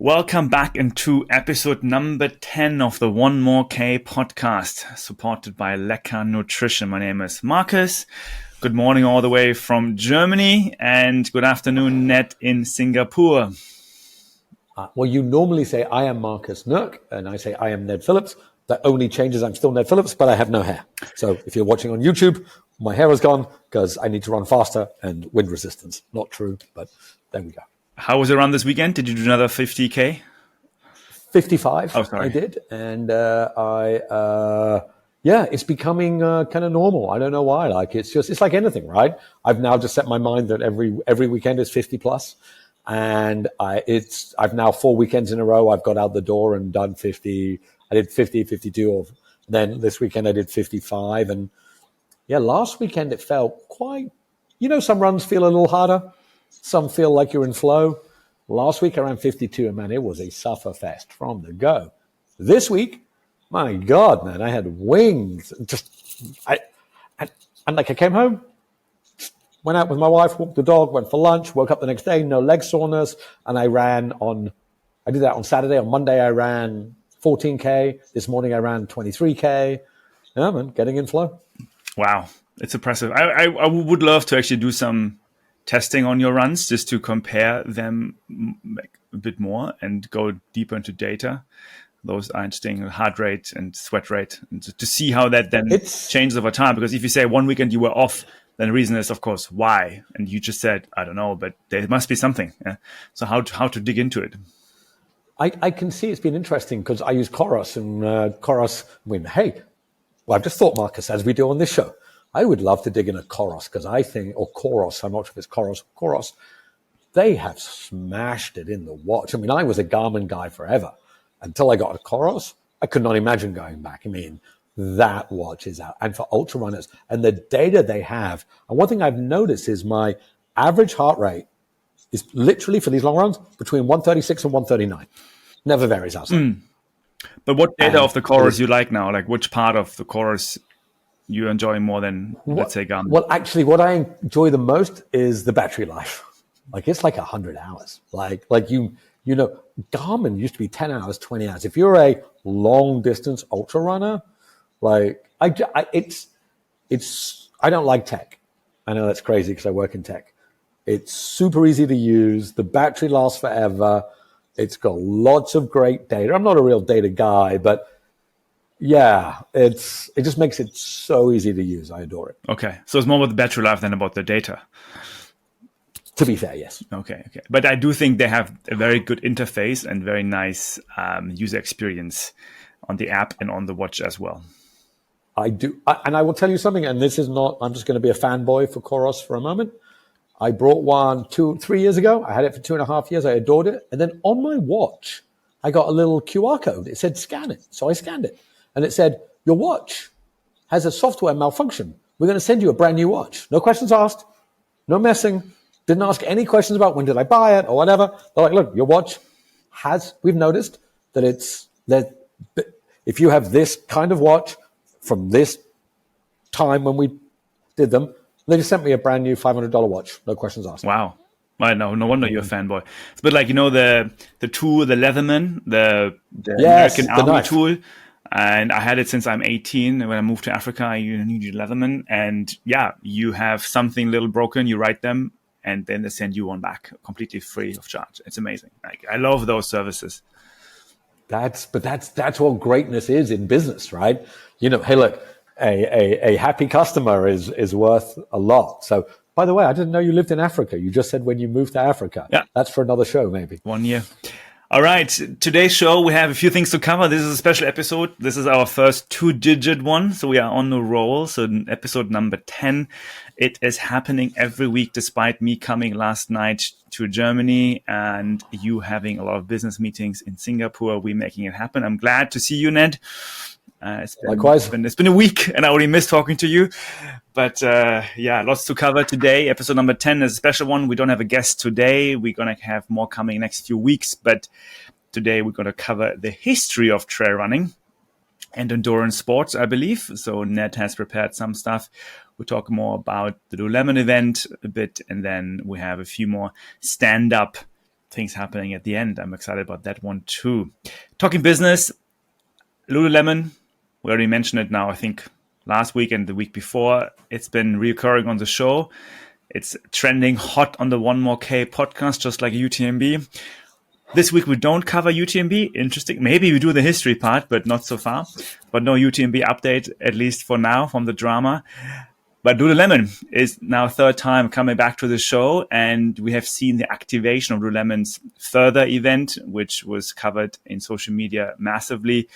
Welcome back into episode number 10 of the One More K podcast, supported by Lecker Nutrition. My name is Marcus. Good morning all the way from Germany, and good afternoon, Ned in Singapore. Well, you normally say, I am Marcus Nurk, and I say, I am Ned Phillips. That only changes, I'm still Ned Phillips, but I have no hair. So if you're watching on YouTube, my hair is gone because I need to run faster and wind resistance. Not true, but there we go. How was it around this weekend? Did you do another 50K? 55, Oh, sorry. I did. And it's becoming kind of normal. I don't know why. It's like anything, right? I've now just set my mind that every weekend is 50 plus. And I've now 4 weekends in a row. I've got out the door and done 50. I did 50, 52, or then this weekend I did 55. And yeah, last weekend it felt quite, some runs feel a little harder. Some feel like you're in flow. Last week I ran 52, and man, it was a suffer fest from the go. This week, my God, man, I had wings. I came home, went out with my wife, walked the dog, went for lunch, woke up the next day, no leg soreness, and I did that on Saturday. On Monday I ran 14K. This morning I ran 23K. Yeah, man, getting in flow. Wow, it's impressive. I would love to actually do some testing on your runs just to compare them a bit more and go deeper into data. Those are interesting, heart rate and sweat rate, and to see how that then changes over time. Because if you say one weekend you were off, then the reason is, of course, why? And you just said, I don't know, but there must be something. Yeah? So how to dig into it? I can see it's been interesting because I use Coros, and I've just thought, Marcus, as we do on this show, I would love to dig in a Coros because I think, or Coros, I'm not sure if it's Coros, they have smashed it in the watch. I mean, I was a Garmin guy forever until I got a Coros. I could not imagine going back. I mean, that watch is out. And for ultra runners and the data they have, and one thing I've noticed is my average heart rate is literally for these long runs between 136 and 139. Never varies outside. But what data of the Coros you like now? Like which part of the Coros you enjoy more than, let's say, Garmin? Well, actually, what I enjoy the most is the battery life. Like, it's like 100 hours. Like Garmin used to be 10 hours, 20 hours. If you're a long-distance ultra runner, I don't like tech. I know that's crazy because I work in tech. It's super easy to use. The battery lasts forever. It's got lots of great data. I'm not a real data guy, but yeah, it just makes it so easy to use. I adore it. Okay. So it's more about the battery life than about the data. To be fair, yes. Okay. But I do think they have a very good interface and very nice user experience on the app and on the watch as well. I do. And I will tell you something, and this is not, I'm just going to be a fanboy for Coros for a moment. I brought one 3 years ago. I had it for 2.5 years. I adored it. And then on my watch, I got a little QR code. It said, scan it. So I scanned it. And it said, your watch has a software malfunction. We're going to send you a brand new watch. No questions asked. No messing. Didn't ask any questions about when did I buy it or whatever. They're like, look, your watch we've noticed that if you have this kind of watch from this time when we did them, they just sent me a brand new $500 watch. No questions asked. Wow. I know, no wonder you're a fanboy. It's a bit like, the tool, the Leatherman, the American Army tool. And I had it since I'm 18. When I moved to Africa, you needed Leatherman. And yeah, you have something little broken, you write them, and then they send you one back completely free of charge. It's amazing. I love those services. That's what greatness is in business, right? Hey, look, a happy customer is worth a lot. So, by the way, I didn't know you lived in Africa. You just said when you moved to Africa. Yeah. That's for another show, maybe. 1 year. All right. Today's show, we have a few things to cover. This is a special episode. This is our first 2-digit one. So we are on the roll. So episode number 10. It is happening every week, despite me coming last night to Germany and you having a lot of business meetings in Singapore. We're making it happen. I'm glad to see you, Ned. Likewise. It's been a week and I already missed talking to you. But lots to cover today. Episode number 10 is a special one. We don't have a guest today. We're going to have more coming next few weeks. But today we're going to cover the history of trail running and endurance sports, I believe. So Ned has prepared some stuff. We'll talk more about the Lululemon event a bit. And then we have a few more stand-up things happening at the end. I'm excited about that one too. Talking business, Lululemon, we already mentioned it now, I think last week and the week before. It's been reoccurring on the show. It's trending hot on the One More K podcast, just like UTMB. This week we don't cover UTMB. Interesting. Maybe we do the history part, but not so far. But no UTMB update, at least for now, from the drama. But Lululemon is now third time coming back to the show, and we have seen the activation of Lululemon's further event, which was covered in social media massively.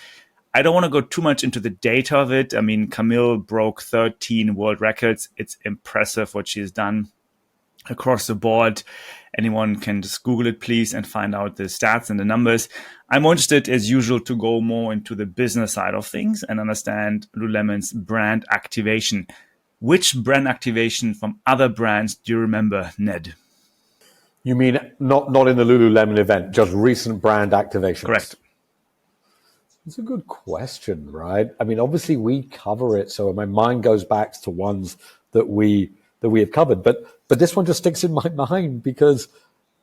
I don't want to go too much into the data of it. I mean, Camille broke 13 world records. It's impressive what she has done across the board. Anyone can just Google it, please, and find out the stats and the numbers. I'm more interested, as usual, to go more into the business side of things and understand Lululemon's brand activation. Which brand activation from other brands do you remember, Ned? You mean not in the Lululemon event, just recent brand activations? Correct. It's a good question, right? I mean, obviously we cover it, so my mind goes back to ones that we have covered. But this one just sticks in my mind because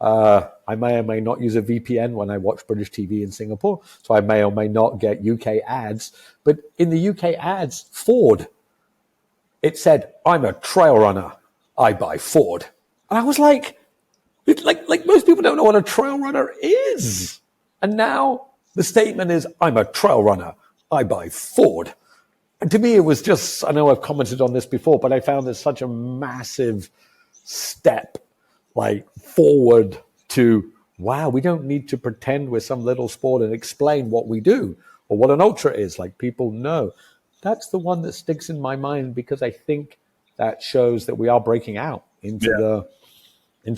I may or may not use a VPN when I watch British TV in Singapore, so I may or may not get UK ads. But in the UK ads, Ford, it said, "I'm a trail runner. I buy Ford." And I was like most people don't know what a trail runner is. And now the statement is, "I'm a trail runner. I buy Ford." And to me, it was just, I know I've commented on this before, but I found this such a massive step forward to, wow, we don't need to pretend we're some little sport and explain what we do or what an ultra is. Like, people know. That's the one that sticks in my mind because I think that shows that we are breaking out into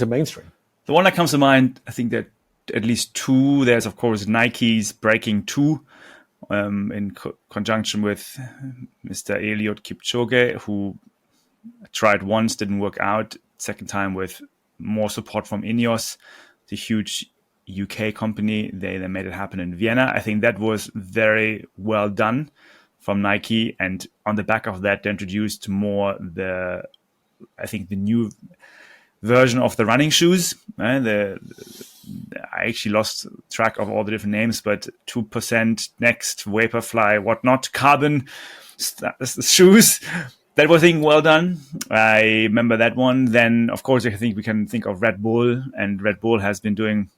mainstream. The one that comes to mind, I think that at least two. There's, of course, Nike's Breaking 2 in conjunction with Mr. Eliud Kipchoge, who tried once, didn't work out. Second time with more support from Ineos, the huge UK company. They made it happen in Vienna. I think that was very well done from Nike. And on the back of that, they introduced more the new version of the running shoes. I actually lost track of all the different names, but 2% Next, Vaporfly, whatnot, carbon shoes. That was, I think, well done. I remember that one. Then, of course, I think we can think of Red Bull, and Red Bull has been doing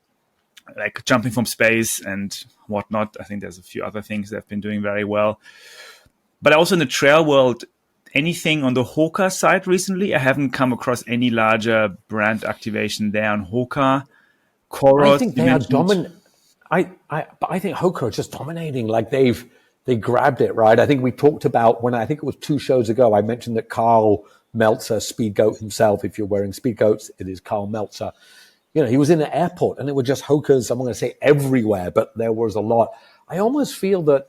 like jumping from space and whatnot. I think there's a few other things they've been doing very well. But also in the trail world, anything on the Hoka side recently? I haven't come across any larger brand activation there on Hoka. Coros, I think they are dominant. But I think Hoka are just dominating. Like they grabbed it, right? I think we talked about I think it was 2 shows ago, I mentioned that Carl Meltzer, Speed Goat himself, if you're wearing Speed Goats, it is Carl Meltzer. You know, he was in an airport and it were just Hokas, I'm going to say everywhere, but there was a lot. I almost feel that,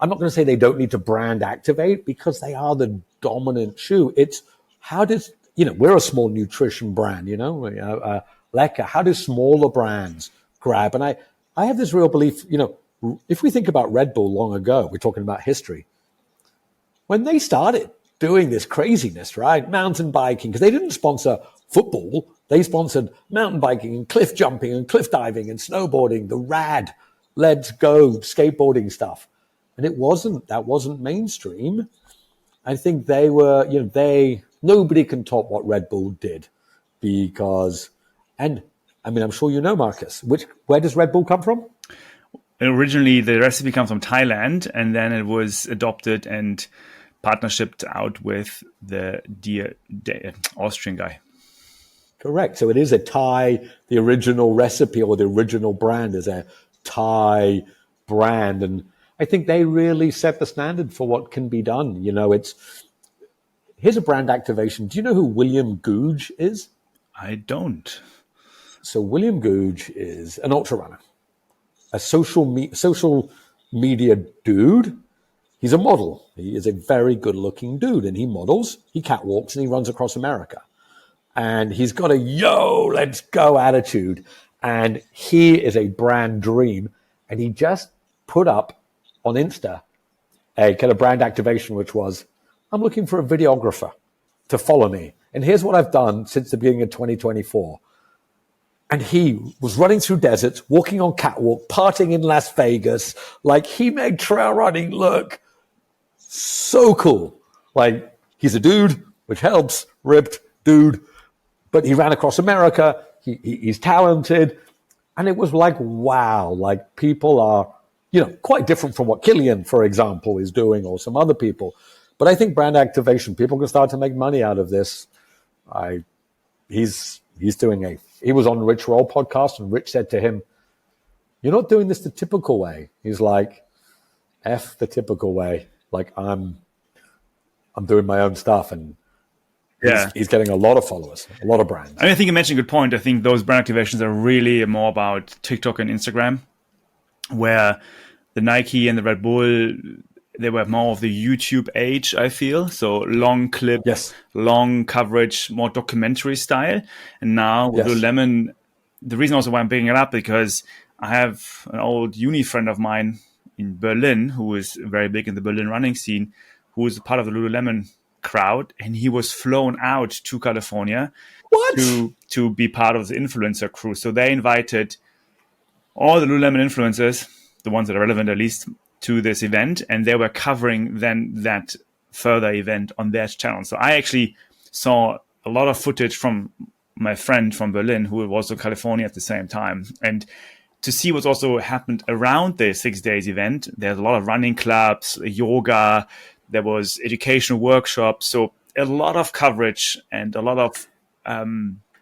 I'm not going to say they don't need to brand activate because they are the dominant shoe. It's how does, we're a small nutrition brand, Lecker. How do smaller brands grab? And I have this real belief, if we think about Red Bull long ago, we're talking about history. When they started doing this craziness, right? Mountain biking, because they didn't sponsor football. They sponsored mountain biking and cliff jumping and cliff diving and snowboarding, the rad, let's go skateboarding stuff. And that wasn't mainstream. I think they were, nobody can top what Red Bull did because, and I mean, I'm sure you know, Marcus, where does Red Bull come from? Originally, the recipe comes from Thailand, and then it was adopted and partnershiped out with the Austrian guy. Correct. So it is a Thai, the original recipe or the original brand is a Thai brand. And I think they really set the standard for what can be done. Here's a brand activation. Do you know who William Gouge is? I don't. So William Gouge is an ultra runner, a social media dude. He's a model. He is a very good looking dude and he models, he catwalks and he runs across America. And he's got a let's go attitude. And he is a brand dream. And he just put up on Insta a kind of brand activation, which was, I'm looking for a videographer to follow me. And here's what I've done since the beginning of 2024. And he was running through deserts, walking on catwalk, partying in Las Vegas. Like, he made trail running look so cool. Like, he's a dude, which helps, ripped dude, but he ran across America. He's talented. And it was like, wow, like, people are, quite different from what Killian, for example, is doing, or some other people. But I think brand activation, people can start to make money out of this. He was on Rich Roll podcast, and Rich said to him, "You're not doing this the typical way." He's like, "F the typical way. Like, I'm doing my own stuff." And he's getting a lot of followers, a lot of brands. I think you mentioned a good point. I think those brand activations are really more about TikTok and Instagram, where the Nike and the Red Bull, they were more of the YouTube age, I feel. So long clip, long coverage, more documentary style. And now with Lululemon, the reason also why I'm bringing it up, because I have an old uni friend of mine in Berlin who is very big in the Berlin running scene, who is a part of the Lululemon crowd. And he was flown out to California to be part of the influencer crew. So they invited all the Lululemon influencers, the ones that are relevant at least, to this event, and they were covering then that further event on their channel. So I actually saw a lot of footage from my friend from Berlin, who was in California at the same time. And to see what's also happened around the 6 days event, there's a lot of running clubs, yoga, there was educational workshops. So a lot of coverage and a lot of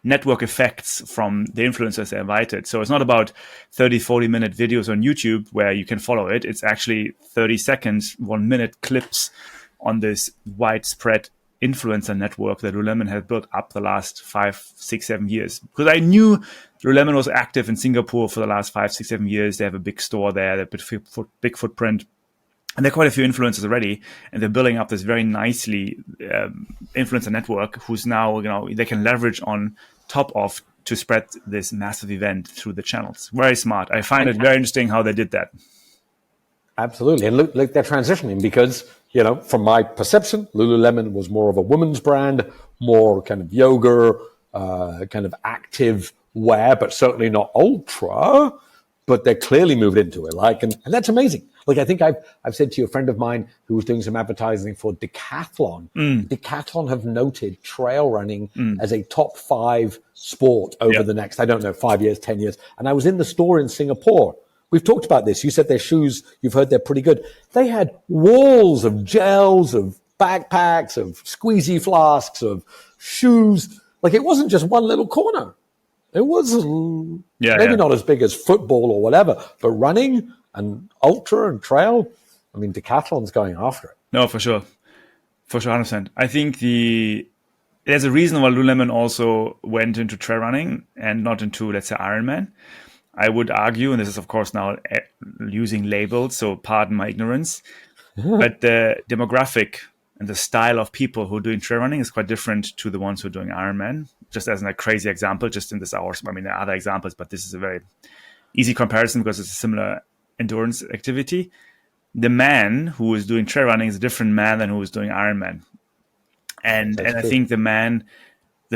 network effects from the influencers they invited. So it's not about 30, 40-minute videos on YouTube where you can follow it. It's actually 30 seconds, 1 minute clips on this widespread influencer network that Lululemon has built up the last 5, 6, 7 years. Because I knew Lululemon was active in Singapore for the last 5, 6, 7 years. They have a big store there, they have a big footprint. And there are quite a few influencers already, and they're building up this very nicely influencer network who's now, they can leverage on top of to spread this massive event through the channels. Very smart. I find it very interesting how they did that. Absolutely. And look, they're transitioning because, from my perception, Lululemon was more of a women's brand, more kind of yoga, kind of active wear, but certainly not ultra. But they're clearly moved into it. And that's amazing. Like, I think I've said to you, a friend of mine who was doing some advertising for Decathlon. Decathlon have noted trail running as a top 5 sport over the next, 5 years, 10 years. And I was in the store in Singapore. We've talked about this. You said their shoes, you've heard they're pretty good. They had walls of gels, of backpacks, of squeezy flasks, of shoes. Like, it wasn't just one little corner. It was maybe not as big as football or whatever, but running and ultra and trail, Decathlon's going after it. No, for sure. For sure, 100%. I think there's a reason why Lululemon also went into trail running and not into, let's say, Ironman. I would argue, and this is, of course, now using labels, so pardon my ignorance, but the demographic and the style of people who are doing trail running is quite different to the ones who are doing Ironman. Just as a crazy example, just in this hour, there are other examples, but this is a very easy comparison because it's a similar endurance activity. The man who is doing trail running is a different man than who is doing Ironman. And I think the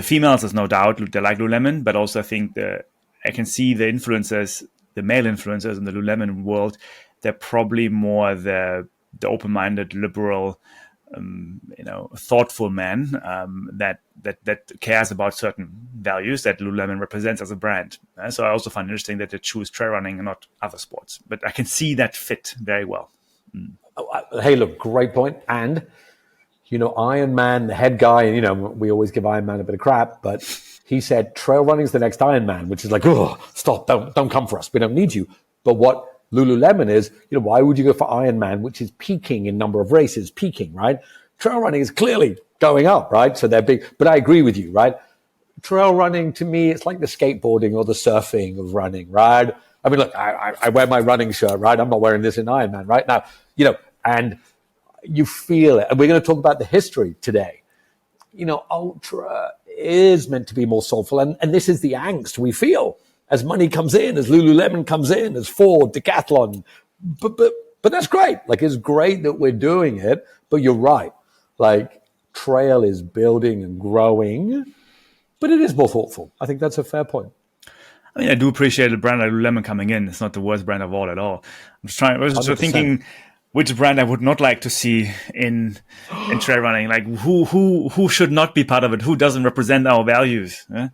females, there's no doubt, they like Lululemon, but also I think I can see the influencers, the male influencers in the Lululemon world, they're probably more the open-minded, liberal, thoughtful man that cares about certain values that Lululemon represents as a brand. So I also find it interesting that they choose trail running and not other sports. But I can see that fit very well. Hey, look, great point. And, Iron Man, the head guy, we always give Iron Man a bit of crap, but he said trail running is the next Iron Man, which is like, oh, stop, don't come for us. We don't need you. But what Lululemon is, why would you go for Ironman, which is peaking in number of races, right? Trail running is clearly going up, right? So they're big. But I agree with you, right? Trail running, to me, it's like the skateboarding or the surfing of running, right? Look, I wear my running shirt, right? I'm not wearing this in Ironman, right? Now, and you feel it. And we're going to talk about the history today. Ultra is meant to be more soulful. And this is the angst we feel as money comes in, as Lululemon comes in, as Ford, Decathlon. But that's great. Like, it's great that we're doing it. But you're right. Like, trail is building and growing, but it is more thoughtful. I think that's a fair point. I mean, I do appreciate a brand like Lululemon coming in. It's not the worst brand of all at all. I was just 100%. thinking which brand I would not like to see in trail running. Like who should not be part of it? Who doesn't represent our values? Do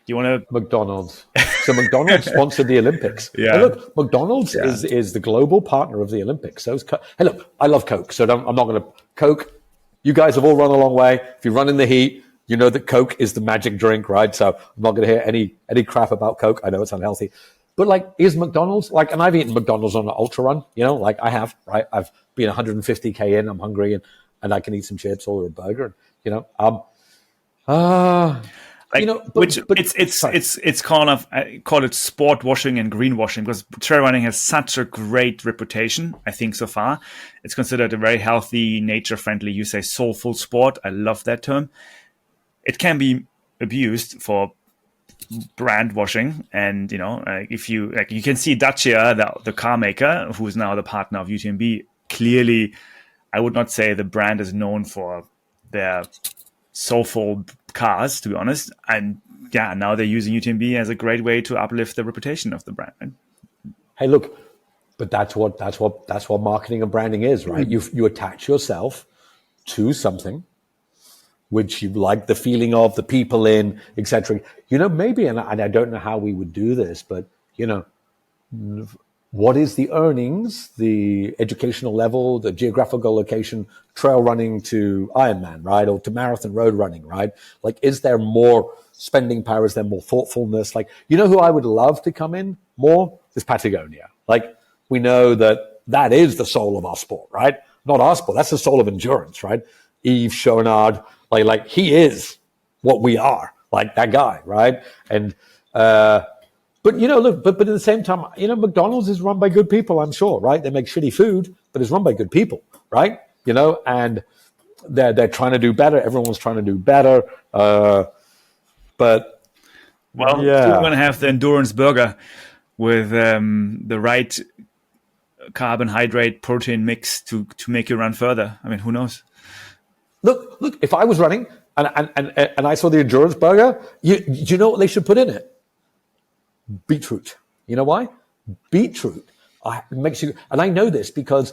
you want to? McDonald's. So McDonald's sponsored the Olympics. Yeah. Hey, look, McDonald's is the global partner of the Olympics. So hey, look, I love Coke. So I'm not going to Coke. You guys have all run a long way. If you run in the heat, you know that Coke is the magic drink, right? So I'm not going to hear any crap about Coke. I know it's unhealthy, but like, is McDonald's like? And I've eaten McDonald's on an ultra run. You know, like I have, right? I've been 150K in. I'm hungry, and I can eat some chips or a burger. You know, Like, you know, but it's kind of, I call it sport washing and greenwashing, because trail running has such a great reputation. I think so far, it's considered a very healthy, nature friendly. You say soulful sport. I love that term. It can be abused for brand washing, and if you like, you can see Dacia, the car maker, who is now the partner of UTMB. Clearly, I would not say the brand is known for their soulful cars, to be honest. And yeah, now they're using UTMB as a great way to uplift the reputation of the brand. Hey, look, but that's what marketing and branding is, right? You attach yourself to something which you like the feeling of, the people in, etc. Maybe, and I don't know how we would do this, but what is the earnings, the educational level, the geographical location, trail running to Ironman, right? Or to marathon road running, right? Like, is there more spending power? Is there more thoughtfulness? Like, who I would love to come in more is Patagonia. Like, we know that is the soul of our sport, right? Not our sport. That's the soul of endurance, right? Yves Chouinard, like he is what we are, like that guy, right? And, but look, but at the same time, McDonald's is run by good people, I'm sure, right? They make shitty food, but it's run by good people, right? And they're trying to do better. Everyone's trying to do better. But well, yeah, you're going to have the endurance burger with the right carbohydrate protein mix to make you run further. I mean, who knows? Look. If I was running and I saw the endurance burger, you know what they should put in it? Beetroot. You know why? Beetroot makes you, and I know this because,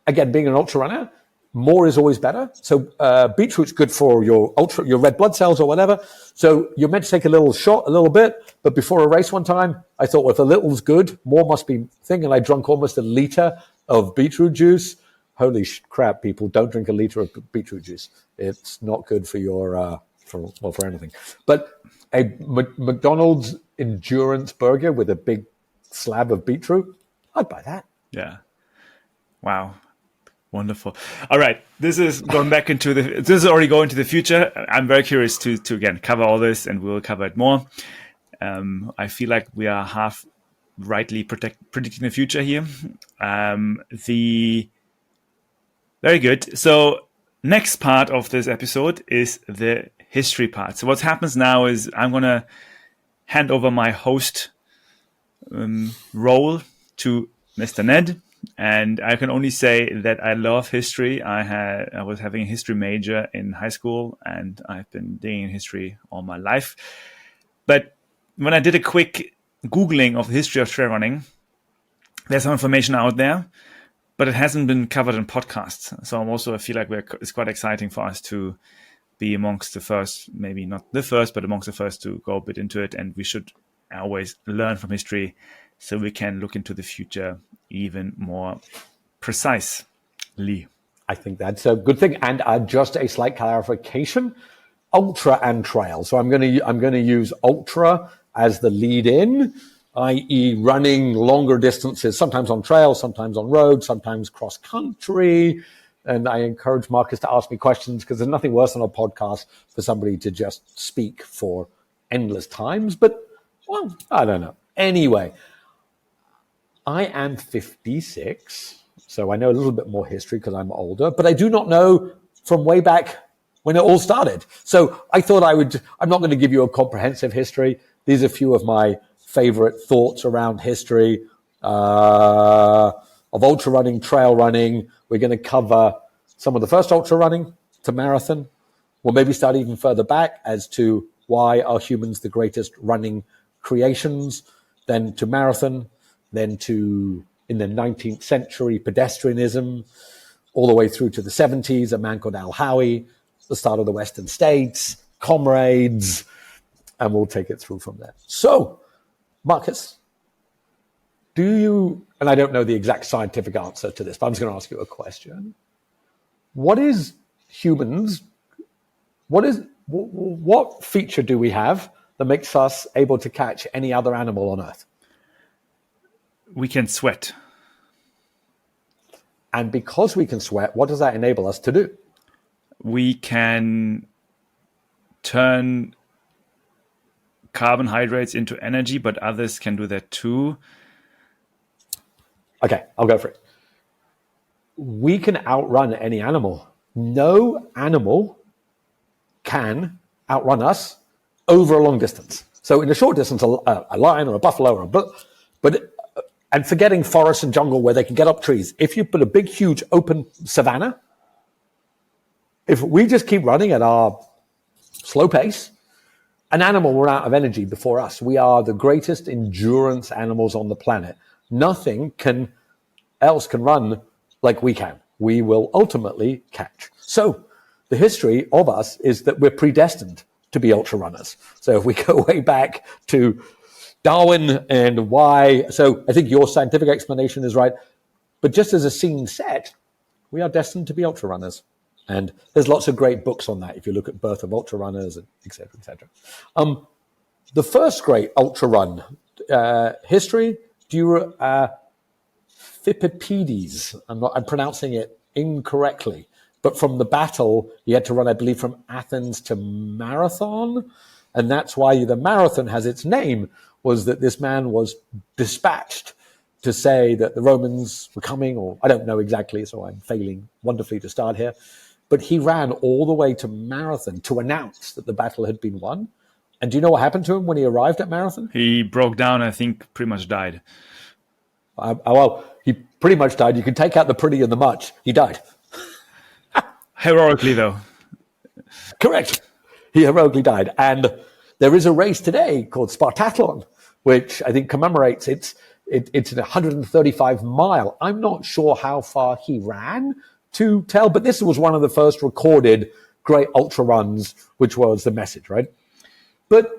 again, being an ultra runner, more is always better. So beetroot's good for your red blood cells or whatever. So you're meant to take a little shot, a little bit. But before a race one time, I thought, well, if a little's good, more must be thing. And I drank almost 1 liter of beetroot juice. Holy crap, people, don't drink 1 liter of beetroot juice. It's not good for your, for anything. But a McDonald's endurance burger with a big slab of beetroot, I'd buy that. Yeah. Wow. Wonderful. All right. This is going back into this is already going to the future. I'm very curious to again cover all this, and we'll cover it more. I feel like we are half rightly predicting the future here. Very good. So next part of this episode is the history part. So what happens now is I'm going to hand over my host role to Mr. Ned. And I can only say that I love history. I was having a history major in high school, and I've been digging in history all my life. But when I did a quick Googling of the history of trail running, there's some information out there, but it hasn't been covered in podcasts. So I feel like it's quite exciting for us to be amongst the first, maybe not the first, but amongst the first to go a bit into it. And we should always learn from history so we can look into the future even more precisely. I think that's a good thing. And just a slight clarification: ultra and trail. So I'm going to use ultra as the lead in, i.e., running longer distances, sometimes on trail, sometimes on road, sometimes cross country. And I encourage Marcus to ask me questions, because there's nothing worse than a podcast for somebody to just speak for endless times. But, well, I don't know. Anyway, I am 56, so I know a little bit more history because I'm older, but I do not know from way back when it all started. So I thought I'm not going to give you a comprehensive history. These are a few of my favorite thoughts around history of ultra running, trail running. We're going to cover some of the first ultra running to marathon. We'll maybe start even further back as to why are humans the greatest running creations, then to marathon, then to, in the 19th century, pedestrianism, all the way through to the 70s, a man called Al Howie, the start of the Western States, comrades, and we'll take it through from there. So, Marcus, do you, and I don't know the exact scientific answer to this, but I'm just going to ask you a question. What feature do we have that makes us able to catch any other animal on Earth? We can sweat. And because we can sweat, what does that enable us to do? We can turn carbohydrates into energy, but others can do that too. Okay, I'll go for it. We can outrun any animal. No animal can outrun us over a long distance. So in a short distance, a lion or a buffalo and forgetting forest and jungle where they can get up trees. If you put a big, huge open savanna, if we just keep running at our slow pace, an animal will run out of energy before us. We are the greatest endurance animals on the planet. Nothing else can run like we can. We will ultimately catch. So the history of us is that we're predestined to be ultra runners. So if we go way back to Darwin and why, so I think your scientific explanation is right. But just as a scene set, we are destined to be ultra runners. And there's lots of great books on that if you look at Birth of Ultra Runners, and et cetera, et cetera. The first great ultra run history, Phippides. I'm pronouncing it incorrectly. But from the battle, he had to run, I believe, from Athens to Marathon. And that's why the marathon has its name, was that this man was dispatched to say that the Romans were coming, or I don't know exactly, so I'm failing wonderfully to start here. But he ran all the way to Marathon to announce that the battle had been won. And do you know what happened to him when he arrived at Marathon? He broke down, I think, pretty much died. Well, he pretty much died. You can take out the pretty and the much. He died. Heroically, though. Correct. He heroically died. And there is a race today called Spartathlon, which I think commemorates it's an 135 mile. I'm not sure how far he ran to tell, but this was one of the first recorded great ultra runs, which was the message, right? But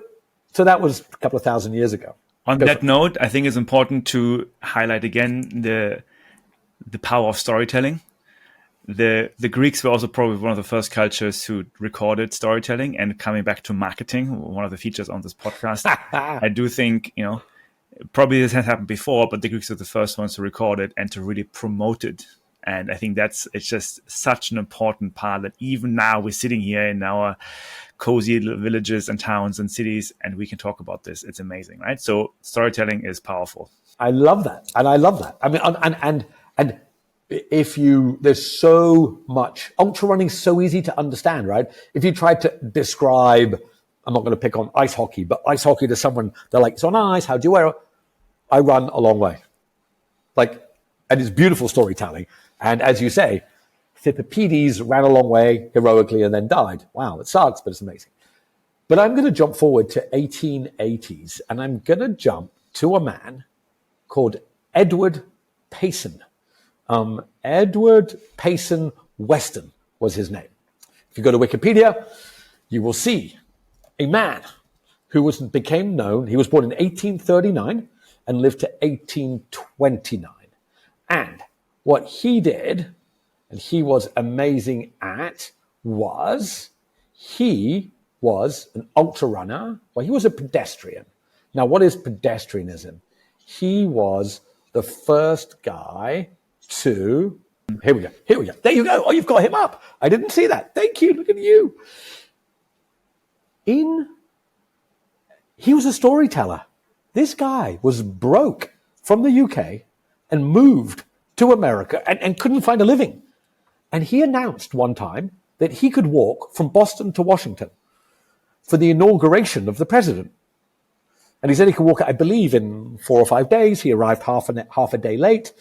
so that was a couple of thousand years ago. On that note, I think it's important to highlight again the power of storytelling. The Greeks were also probably one of the first cultures who recorded storytelling, and coming back to marketing, one of the features on this podcast. I do think, probably this has happened before, but the Greeks were the first ones to record it and to really promote it. And I think it's just such an important part that even now we're sitting here in our cozy little villages and towns and cities, and we can talk about this. It's amazing, right? So storytelling is powerful. I love that. And I love that. I mean, and there's so much, ultra running is so easy to understand, right? If you try to describe, I'm not going to pick on ice hockey, but ice hockey to someone, they're like, it's on ice, how do you wear it? I run a long way. And it's beautiful storytelling. And as you say, Phippides ran a long way heroically and then died. Wow, it sucks, but it's amazing. But I'm going to jump forward to 1880s, and I'm going to jump to a man called Edward Payson. Edward Payson Weston was his name. If you go to Wikipedia, you will see a man who became known. He was born in 1839 and lived to 1829. And what he did, and he was amazing at, was he was an ultra runner. Well, he was a pedestrian. Now, what is pedestrianism? He was the first guy to, here we go. There you go. Oh, you've got him up. I didn't see that. Thank you. Look at you. He was a storyteller. This guy was broke from the UK and moved to America and couldn't find a living. And he announced one time that he could walk from Boston to Washington for the inauguration of the president. And he said he could walk, I believe, in 4 or 5 days. He arrived half a day late.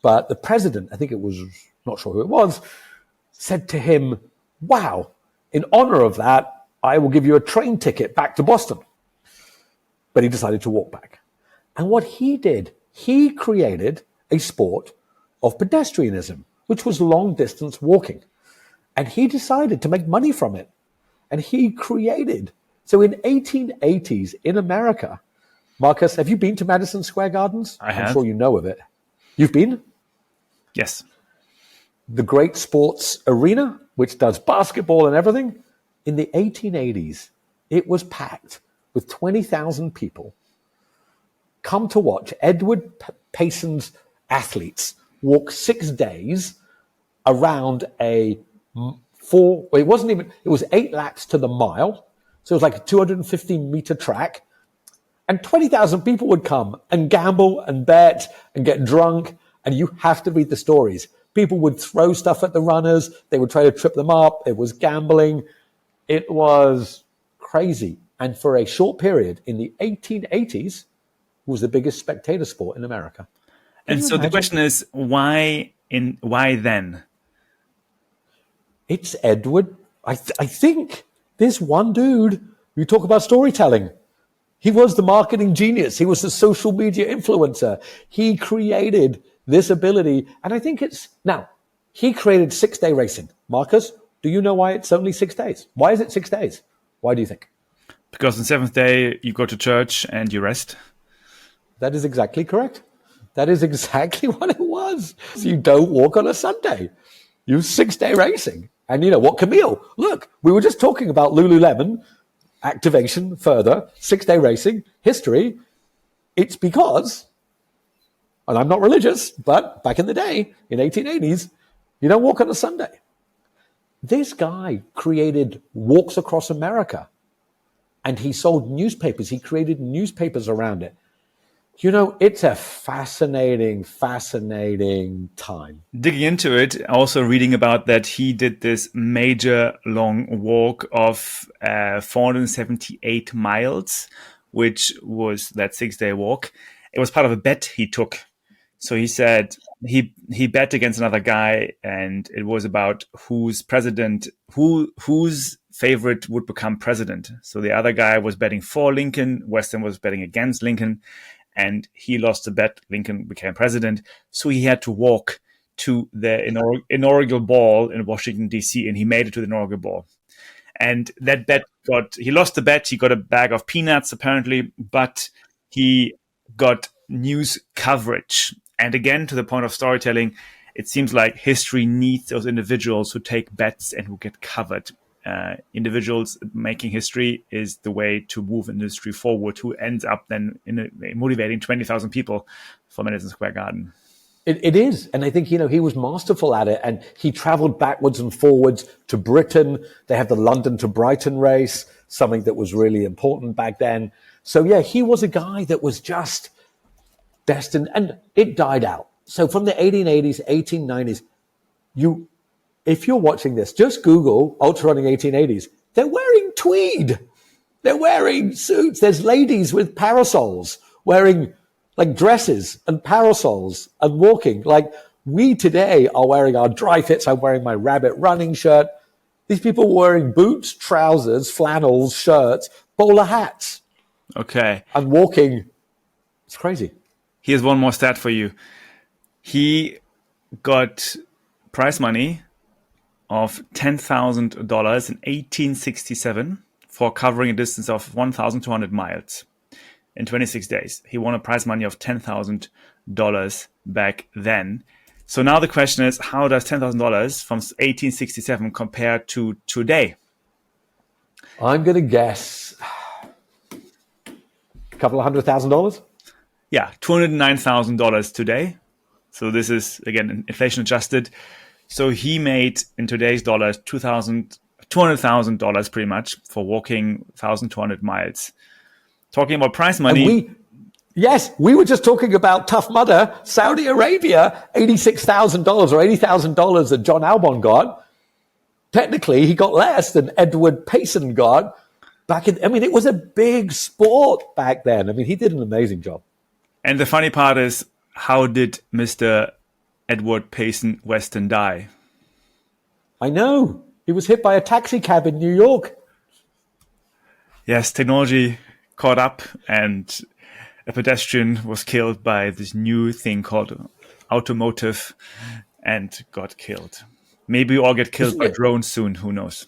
But the president, I think it was, not sure who it was, said to him, wow, in honor of that, I will give you a train ticket back to Boston. but he decided to walk back. And what he did, he created a sport of pedestrianism, which was long distance walking. And he decided to make money from it. And he created, so in 1880s in America, Marcus, have you been to Madison Square Gardens? I have. I'm sure you know of it. You've been? Yes. The great sports arena, which does basketball and everything. In the 1880s, it was packed with 20,000 people come to watch Edward Payson's athletes walk 6 days around it was 8 laps to the mile. So it was like a 250-meter track. And 20,000 people would come and gamble and bet and get drunk. And you have to read the stories. People would throw stuff at the runners. They would try to trip them up. It was gambling. It was crazy. And for a short period in the 1880s, it was the biggest spectator sport in America. And so the question is, why then? It's Edward. I think this one dude, you talk about storytelling. He was the marketing genius. He was the social media influencer. He created this ability. And I think he created 6-day racing. Marcus, do you know why it's only 6 days? Why is it 6 days? Why do you think? Because on the 7th day, you go to church and you rest. That is exactly correct. That is exactly what it was. So you don't walk on a Sunday. You 6-day racing. And you know what, Camille? Look, we were just talking about Lululemon, activation further, 6-day racing, history. It's because, and I'm not religious, but back in the day, in 1880s, you don't walk on a Sunday. This guy created walks across America. And he sold newspapers. He created newspapers around it. You know, it's a fascinating time. Digging into it, also reading about that he did this major long walk of 478 miles, which was that 6-day walk. It was part of a bet he took. So he said he bet against another guy, and it was about whose favorite would become president. So the other guy was betting for Lincoln, Weston was betting against Lincoln, and he lost the bet. Lincoln became president. So he had to walk to the inaugural ball in Washington, D.C., and he made it to the inaugural ball. And that bet he lost the bet. He got a bag of peanuts, apparently, but he got news coverage. And again, to the point of storytelling, it seems like history needs those individuals who take bets and who get covered. Individuals making history is the way to move industry forward, who ends up then motivating 20,000 people for Madison Square Garden. It is. And I think, he was masterful at it. And he traveled backwards and forwards to Britain. They have the London to Brighton race, something that was really important back then. So, yeah, he was a guy that was just destined. And it died out. So from the 1880s, 1890s, if you're watching this, just Google ultra running 1880s. They're wearing tweed. They're wearing suits. There's ladies with parasols wearing like dresses and parasols and walking. Like we today are wearing our dry fits. I'm wearing my rabbit running shirt. These people were wearing boots, trousers, flannels, shirts, bowler hats. Okay. And walking. It's crazy. Here's one more stat for you. He got prize money of $10,000 in 1867 for covering a distance of 1,200 miles in 26 days. He won a prize money of $10,000 back then. So now the question is, how does $10,000 from 1867 compare to today? I'm going to guess a couple of $100,000. Yeah, $209,000 today. So this is, again, inflation adjusted. So he made, in today's dollars, $200,000 pretty much for walking 1,200 miles. Talking about prize money. We were just talking about Tough Mudder, Saudi Arabia, $86,000 or $80,000 that John Albon got. Technically, he got less than Edward Payson got back in. I mean, it was a big sport back then. I mean, he did an amazing job. And the funny part is, how did Mr. Edward Payson Weston die? I know. He was hit by a taxi cab in New York. Yes, technology caught up, and a pedestrian was killed by this new thing called automotive and got killed. Maybe we all get killed by drones soon. Who knows?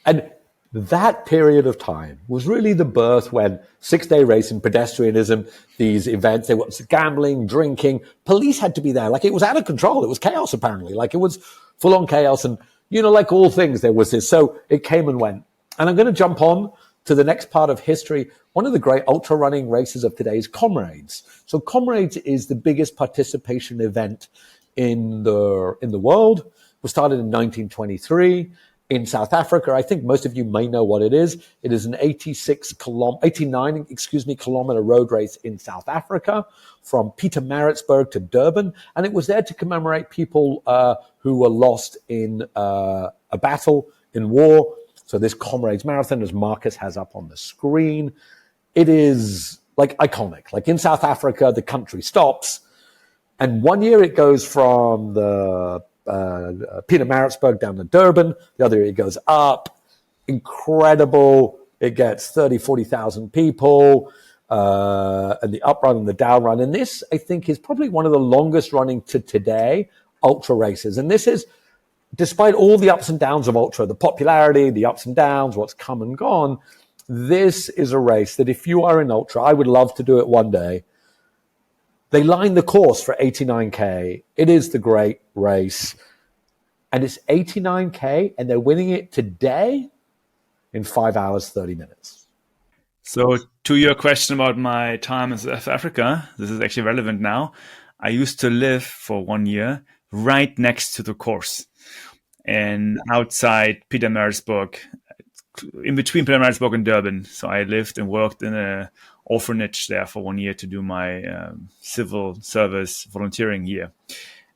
And that period of time was really the birth when 6-day racing, pedestrianism, these events, there was gambling, drinking, police had to be there. Like, it was out of control. It was chaos, apparently. Like, it was full on chaos. And, you know, like all things, there was this. So it came and went. And I'm going to jump on to the next part of history. One of the great ultra running races of today is Comrades. So Comrades is the biggest participation event in the world. It was started in 1923 in South Africa. I think most of you may know what it is. It is an 89 kilometer road race in South Africa from Pietermaritzburg to Durban. And it was there to commemorate people who were lost in a battle in war. So this Comrades Marathon, as Marcus has up on the screen, it is like iconic. Like, in South Africa, the country stops. And one year it goes from the Pietermaritzburg down to Durban. The other year it goes up. Incredible. It gets 30, 40,000 people, and the up run and the down run. And this, I think, is probably one of the longest running to today ultra races. And this is, despite all the ups and downs of ultra, the popularity, the ups and downs, what's come and gone, this is a race that if you are in ultra, I would love to do it one day. They line the course for 89K. It is the great race. And it's 89K, and they're winning it today in 5 hours, 30 minutes. So to your question about my time in South Africa, this is actually relevant now. I used to live for 1 year right next to the course, and outside Pietermaritzburg, in between Pietermaritzburg and Durban. So I lived and worked in a orphanage there for 1 year to do my civil service volunteering year.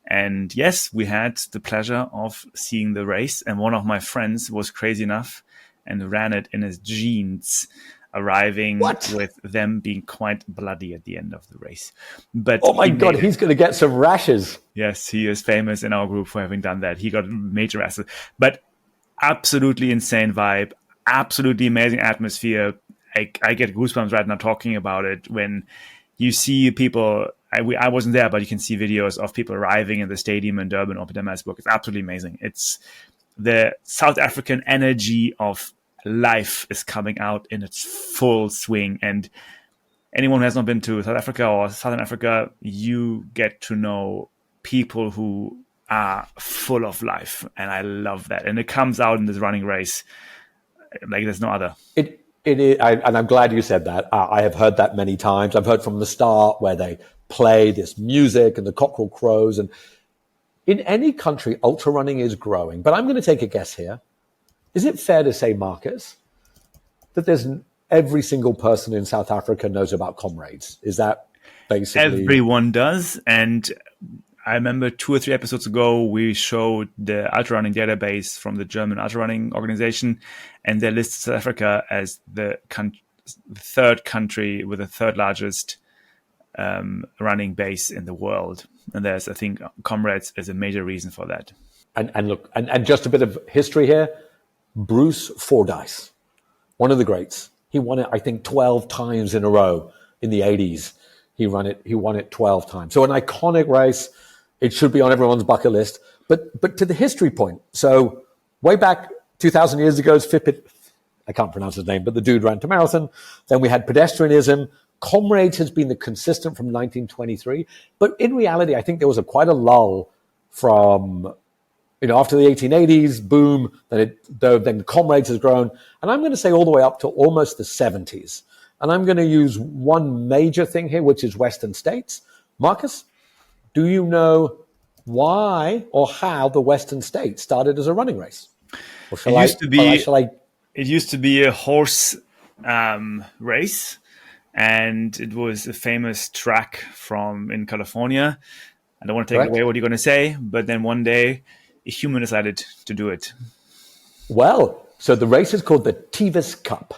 And yes, we had the pleasure of seeing the race. And one of my friends was crazy enough and ran it in his jeans, arriving with them being quite bloody at the end of the race. But oh my God, he's going to get some rashes. Yes, he is famous in our group for having done that. He got major rashes. But absolutely insane vibe, absolutely amazing atmosphere. I get goosebumps right now talking about it. When you see people, I wasn't there, but you can see videos of people arriving in the stadium in Durban or Pietermaritzburg. It's absolutely amazing. It's the South African energy of life is coming out in its full swing. And anyone who has not been to South Africa or Southern Africa, you get to know people who are full of life. And I love that. And it comes out in this running race like there's no other. It is, and I'm glad you said that. I have heard that many times. I've heard from the start where they play this music and the cockerel crows. And in any country, ultra running is growing. But I'm going to take a guess here. Is it fair to say, Marcus, that every single person in South Africa knows about Comrades? Is that basically... Everyone does. And I remember 2 or 3 episodes ago, we showed the ultra running database from the German ultra running organization, and they listed South Africa as the third country with the third largest running base in the world. And I think Comrades is a major reason for that. And look, and just a bit of history here. Bruce Fordyce, one of the greats. He won it, I think, 12 times in a row in the 80s. He won it 12 times. So an iconic race. It should be on everyone's bucket list. But to the history point, so way back 2,000 years ago, I can't pronounce his name, but the dude ran to marathon. Then we had pedestrianism. Comrades has been the consistent from 1923. But in reality, I think there was quite a lull from, after the 1880s, boom, then Comrades has grown. And I'm going to say all the way up to almost the 70s. And I'm going to use one major thing here, which is Western states. Marcus, do you know why or how the Western states started as a running race? Or it used to be a horse race, and it was a famous track in California. I don't want to take away what you're going to say, but then one day a human decided to do it. Well, so the race is called the Tevis Cup.